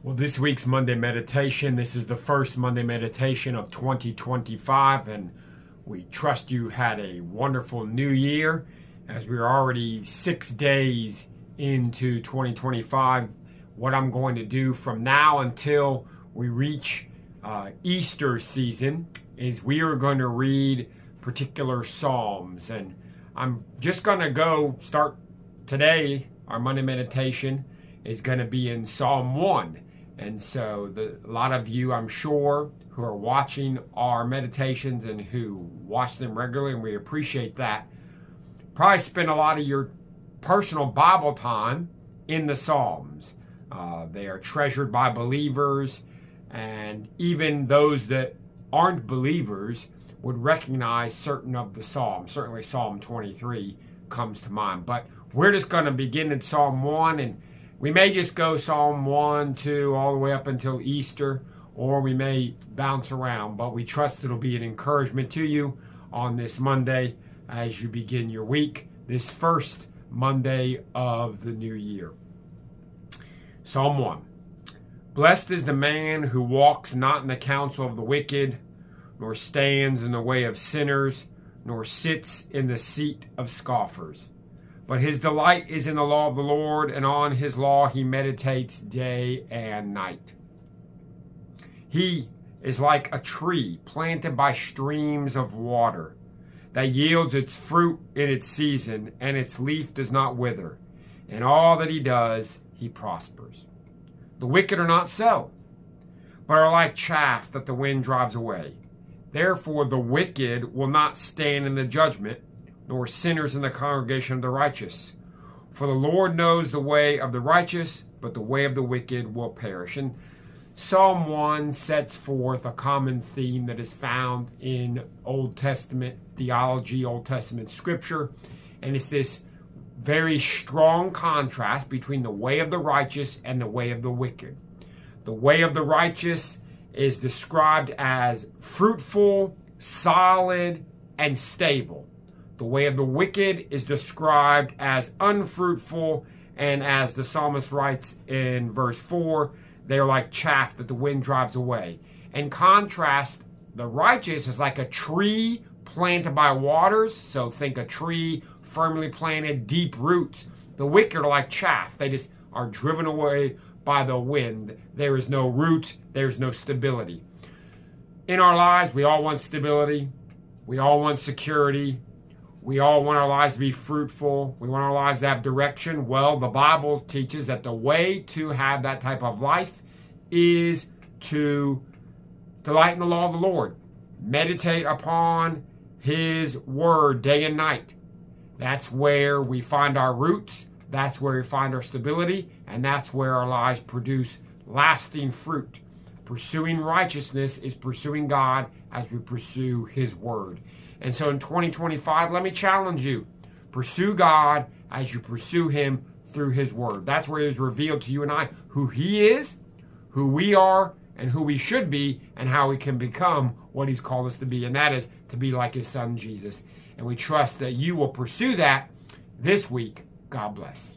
Well, this week's Monday meditation, this is the first Monday meditation of 2025, and we trust you had a wonderful new year as we're already 6 days into 2025. What I'm going to do from now until we reach Easter season is we are going to read particular Psalms, and I'm just going to start today. Our Monday meditation is going to be in Psalm 1. And so a lot of you, I'm sure, who are watching our meditations and who watch them regularly, and we appreciate that, probably spend a lot of your personal Bible time in the Psalms. They are treasured by believers, and even those that aren't believers would recognize certain of the Psalms. Certainly Psalm 23 comes to mind. But we're just going to begin in Psalm 1, and we may just go Psalm 1, 2, all the way up until Easter, or we may bounce around, but we trust it'll be an encouragement to you on this Monday as you begin your week, this first Monday of the new year. Psalm 1. Blessed is the man who walks not in the counsel of the wicked, nor stands in the way of sinners, nor sits in the seat of scoffers. But his delight is in the law of the Lord, and on his law he meditates day and night. He is like a tree planted by streams of water, that yields its fruit in its season, and its leaf does not wither. In all that he does, he prospers. The wicked are not so, but are like chaff that the wind drives away. Therefore the wicked will not stand in the judgment, nor sinners in the congregation of the righteous. For the Lord knows the way of the righteous, but the way of the wicked will perish. And Psalm 1 sets forth a common theme that is found in Old Testament theology, Old Testament scripture, and it's this very strong contrast between the way of the righteous and the way of the wicked. The way of the righteous is described as fruitful, solid, and stable. The way of the wicked is described as unfruitful, and as the psalmist writes in verse 4, they are like chaff that the wind drives away. In contrast, the righteous is like a tree planted by waters, so think a tree firmly planted, deep roots. The wicked are like chaff. They just are driven away by the wind. There is no root, there's no stability. In our lives, we all want stability. We all want security. We all want our lives to be fruitful. We want our lives to have direction. Well, the Bible teaches that the way to have that type of life is to delight in the law of the Lord. Meditate upon his word day and night. That's where we find our roots. That's where we find our stability. And that's where our lives produce lasting fruit. Pursuing righteousness is pursuing God as we pursue his word. And so in 2025, let me challenge you. Pursue God as you pursue him through his word. That's where he has revealed to you and I who he is, who we are, and who we should be, and how we can become what he's called us to be. And that is to be like his son, Jesus. And we trust that you will pursue that this week. God bless.